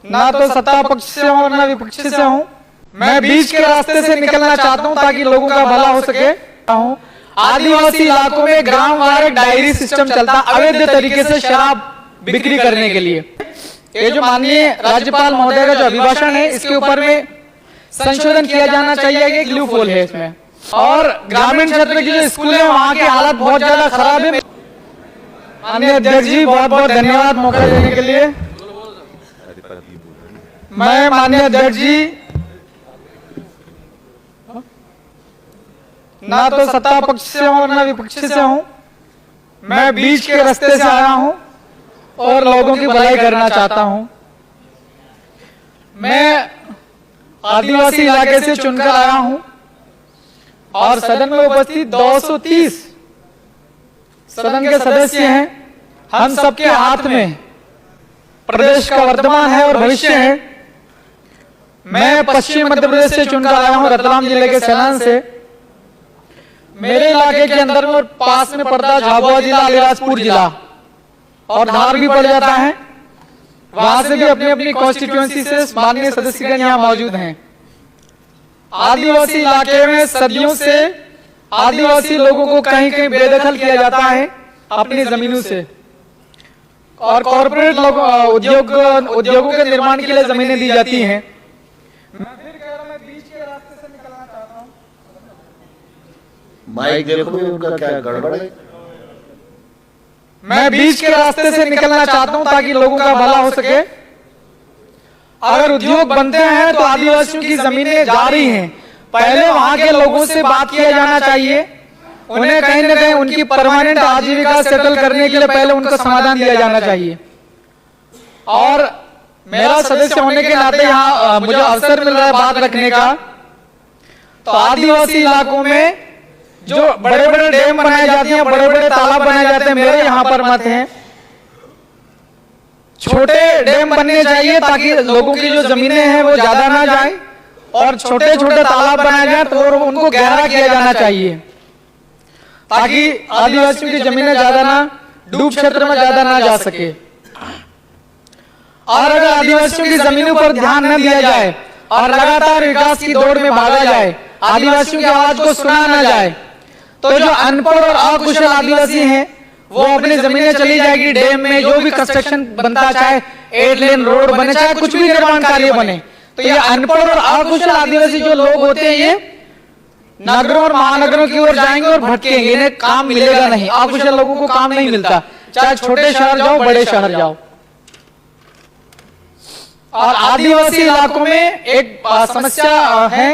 ना तो सत्ता पक्ष से हूँ और ना विपक्ष से हूँ। मैं बीच के रास्ते से निकलना चाहता हूँ ताकि लोगों का भला हो सके। आदिवासी इलाकों में ग्राम वार एक डायरी सिस्टम चलता अवैध तरीके से शराब बिक्री करने के लिए। ये जो माननीय राज्यपाल महोदय का जो अभिभाषण है इसके ऊपर में संशोधन किया जाना चाहिए कि एक लूपहोल है इसमें। और ग्रामीण क्षेत्र की जो स्कूल है वहाँ की हालत बहुत ज्यादा खराब है। माननीय अध्यक्ष जी बहुत बहुत धन्यवाद मौका देने के लिए। मैं माननीय अध्यक्ष जी ना तो सत्ता पक्ष से हूँ और ना विपक्ष से हूँ। मैं बीच के रास्ते से आया हूँ और लोगों की भलाई करना चाहता हूँ। मैं आदिवासी इलाके से चुनकर आया हूँ और सदन में उपस्थित 230 सदन के सदस्य हैं। हम सबके हाथ में प्रदेश का वर्तमान है और भविष्य है। मैं पश्चिम मध्य प्रदेश से चुनकर आया हूँ, रतलाम जिले के सैलान से। मेरे इलाके के अंदर में पास में पड़ता है झाबुआ जिला, अलीराजपुर जिला और धार भी पड़ जाता है। वहां से भी अपनी अपनी कॉन्स्टिट्यूएंसी से माननीय सदस्यगण यहाँ मौजूद हैं। आदिवासी इलाके में सदियों से आदिवासी लोगों को कहीं कहीं बेदखल किया जाता है अपनी जमीनों से और कॉर्पोरेट उद्योगों के निर्माण के लिए जमीनें दी जाती हैं। मैं फिर कह रहा हूं, मैं बीच के रास्ते से निकलना चाहता हूं। माइक देखो उनका क्या गड़बड़ है। मैं बीच के रास्ते से निकलना चाहता हूं ताकि लोगों का भला हो सके। अगर उद्योग बनते हैं तो आदिवासियों की जमीनें जारी हैं। पहले वहां के लोगों से बात किया जाना चाहिए। उन्हें कहीं ना कहीं उनकी परमानेंट आजीविका सेटल करने के लिए पहले उनका समाधान दिया जाना चाहिए। और मेरा सदस्य होने के नाते यहाँ मुझे अवसर मिल रहा है बात रखने का। तो आदिवासी इलाकों में जो बड़े बड़े डैम बनाए जाते हैं, बड़े बड़े तालाब बनाए जाते हैं, मेरे यहाँ पर मत है छोटे डैम बनने चाहिए ताकि लोगों की जो जमीनें हैं वो ज्यादा ना जाए और छोटे छोटे तालाब बनाए जाए तो उनको गहरा किया जाना चाहिए ताकि आदिवासियों की जमीनें ज्यादा ना डूब क्षेत्र में ज्यादा ना जा सके। और अगर आदिवासियों की जमीनों पर ध्यान न दिया जाए और लगातार विकास की दौड़ में भागा जाए, आदिवासियों की आवाज को सुना न जाए, तो जो अनपढ़ और अकुशल आदिवासी हैं वो अपनी जमीनें चली जाएगी। डैम में जो भी कंस्ट्रक्शन बनता, चाहे 8 लेन रोड बने, चाहे कुछ भी निर्माण कार्य बने, तो ये अनपढ़ और अकुशल आदिवासी जो लोग होते हैं ये नगरों और महानगरों की ओर जाएंगे और भटकेंगे। इन्हें काम मिलेगा नहीं। अकुशल लोगों को काम नहीं मिलता, चाहे छोटे शहर जाओ, बड़े शहर जाओ। और आदिवासी इलाकों में एक समस्या है,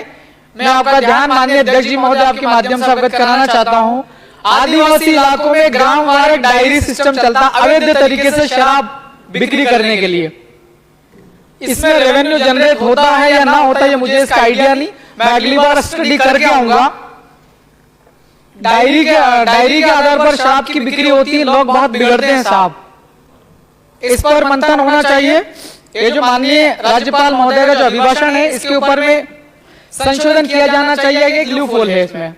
मैं आपका ध्यान माननीय अध्यक्ष जी महोदय आपके माध्यम से अवगत कराना चाहता हूं। आदिवासी इलाकों में ग्राम वार एक डायरी सिस्टम चलता अवैध तरीके से शराब बिक्री करने के लिए। इसमें रेवेन्यू जनरेट होता है या ना होता है मुझे इसका आइडिया नहीं, मैं अगली बार स्टडी करके आऊंगा। डायरी के आधार पर शराब की बिक्री होती है, लोग बहुत बिगड़ते हैं साहब। इस पर मंथन होना चाहिए। ये जो माननीय राज्यपाल महोदय का जो अभिभाषण है इसके ऊपर में संशोधन किया जाना चाहिए कि एक लूपहोल है इसमें।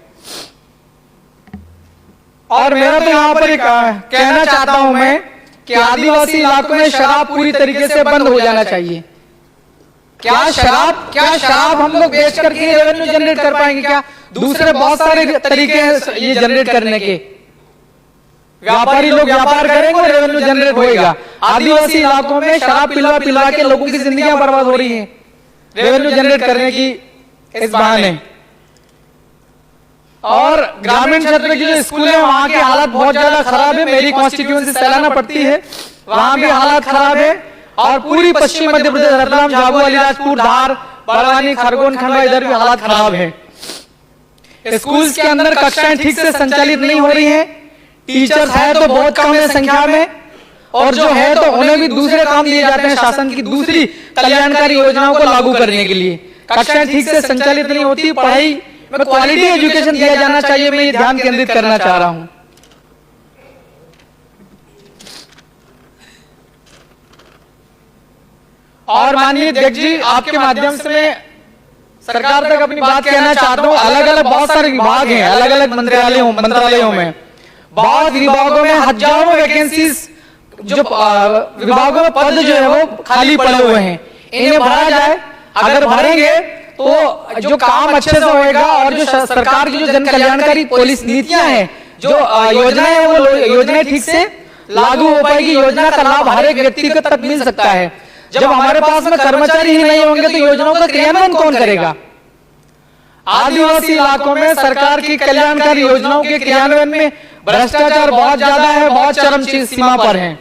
और मेरा तो यहाँ पर कहना चाहता हूं मैं कि आदिवासी इलाकों में शराब पूरी तरीके से बंद हो जाना चाहिए। क्या शराब हम लोग बेच करके रेवेन्यू जनरेट कर पाएंगे क्या? दूसरे बहुत सारे तरीके हैं ये जनरेट करने के। व्यापारी लोग व्यापार करेंगे और रेवेन्यू जनरेट होएगा। आदिवासी इलाकों में शराब पिलवा पिलवा के लोगों की जिंदगियां बर्बाद हो रही हैं रेवेन्यू जनरेट करने की इस बहाने। और ग्रामीण क्षेत्र की जो स्कूल है वहां की हालत बहुत ज्यादा खराब है। मेरी कॉन्स्टिट्यूएंसी सैलाना पड़ती है, वहां भी हालत खराब है। और पूरी पश्चिम मध्य प्रदेश, रतलाम, झाबुआ, अलीराजपुर, धार, बड़वानी, खरगोन, खंडवा, इधर भी हालत खराब है। स्कूल के अंदर कक्षाएं ठीक से संचालित नहीं हो रही हैं। टीचर्स है तो बहुत कम है संख्या में, और जो है तो उन्हें भी दूसरे काम दिए जाते हैं शासन की दूसरी कल्याणकारी योजनाओं को लागू करने के लिए। कक्षाएं ठीक से संचालित नहीं होती। पढ़ाई में क्वालिटी एजुकेशन दिया जाना चाहिए, मैं ये ध्यान केंद्रित करना चाह रहा हूं। और माननीय अध्यक्ष जी आपके माध्यम से मैं सरकार तक अपनी बात कहना चाहता हूं। अलग अलग बहुत सारे विभाग हैं, अलग अलग मंत्रालयों में बहुत विभागों में हजारों वैकेंसीज, जो विभागों में पद जो है वो खाली पड़े हुए हैं। इन्हें भरा जाए। अगर भरेंगे तो जो काम अच्छे से होएगा और जो सरकार की जो जन कल्याणकारी पॉलिसी नीतियां हैं, जो योजनाएं हैं, वो योजनाएं ठीक से लागू हो पाएगी। योजना का लाभ हर एक व्यक्ति को तक मिल सकता है। जब हमारे पास में कर्मचारी ही नहीं होंगे तो योजनाओं का क्रियान्वयन कौन करेगा? आदिवासी इलाकों में सरकार की कल्याणकारी योजनाओं के क्रियान्वयन में भ्रष्टाचार बहुत ज्यादा है, बहुत चरम सीमा पर है।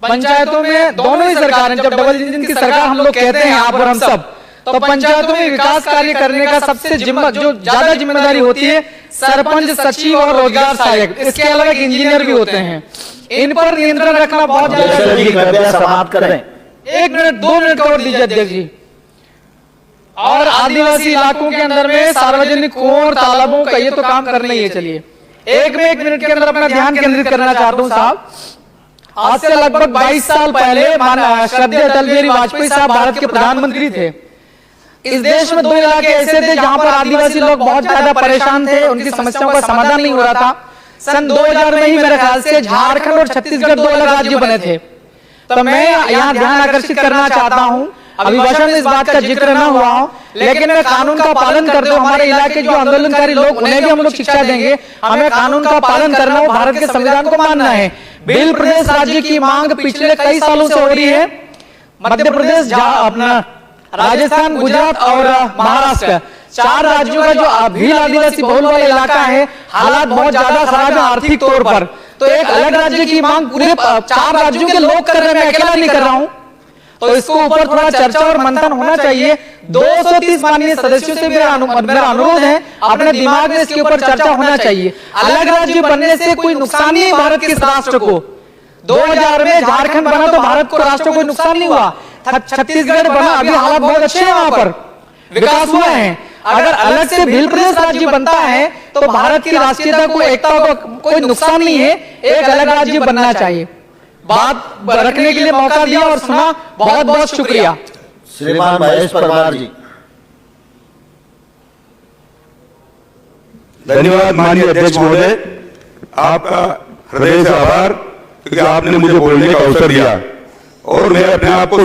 पंचायतों में दोनों ही सरकारें, जब डबल इंजन की सरकार हम लोग कहते हैं यहाँ पर हम सब, तो पंचायतों में विकास कार्य करने का सबसे जो ज्यादा जिम्मेदारी होती है सरपंच, सचिव और रोजगार सहायक। इसके अलावा एक इंजीनियर भी होते हैं। इन पर नियंत्रण रखना बहुत ज्यादा। समाप्त करें। 1 मिनट 2 मिनट और दीजिए अध्यक्ष जी। और आदिवासी इलाकों के अंदर में सार्वजनिक कुओं और तालाबों का ये तो काम करना ही है। चलिए 1 मिनट के अंदर अपना ध्यान केंद्रित करना चाहता हूं साहब। आज से लगभग 22 साल पहले श्रद्धेय अटल बिहारी वाजपेयी साहब भारत के प्रधानमंत्री थे। इस देश में 2 इलाके ऐसे थे जहां पर आदिवासी लोग बहुत ज्यादा परेशान थे, उनकी समस्याओं का समाधान नहीं हो रहा था। सन 2000 में ही मेरे ख्याल से झारखंड और छत्तीसगढ़ 2 अलग राज्य बने थे। तो मैं यहाँ ध्यान आकर्षित करना चाहता हूँ, अभिभाषण में इस बात का जिक्र न हुआ हो, लेकिन मैं कानून का पालन करते हुए हमारे इलाके जो आंदोलनकारी लोग, उन्हें भी हम लोग शिक्षा देंगे। हमें कानून का पालन करना हो, भारत के संविधान को मानना है। भिल प्रदेश राज्य की मांग पिछले कई सालों से हो रही है। मध्य प्रदेश, अपना राजस्थान, गुजरात और महाराष्ट्र, 4 राज्यों का जो भील आदिवासी बहुल वाला इलाका है, हालात बहुत ज्यादा खराब है आर्थिक तौर पर। तो एक अलग राज्य की मांग पूरे 4 राज्यों के लोग कर रहे हैं, मैं अकेला नहीं कर रहा हूं। तो इसको ऊपर थोड़ा चर्चा और मंथन होना चाहिए। 230 माननीय सदस्यों से मेरा अनुरोध है, अपने दिमाग में इसके ऊपर चर्चा होना चाहिए। अलग राज्य बनने से कोई नुकसान नहीं भारत के राष्ट्र को। 2000 में झारखंड बना तो भारत को राष्ट्र को नुकसान नहीं हुआ। छत्तीसगढ़ बना, अभी हालात बहुत अच्छे हैं, वहां पर विकास हुआ है। अगर अलग से भिल प्रदेश राज्य बनता है तो भारत की राष्ट्रीयता को, एकता को कोई नुकसान नहीं है। एक अलग राज्य बनना चाहिए। बात रखने के लिए मौका दिया और सुना, बहुत बहुत शुक्रिया। श्रीमान महेश परमार जी। धन्यवाद माननीय अध्यक्ष महोदय, आपका हृदय से आभार, क्योंकि आपने मुझे बोलने का अवसर दिया और मैं अपने आप को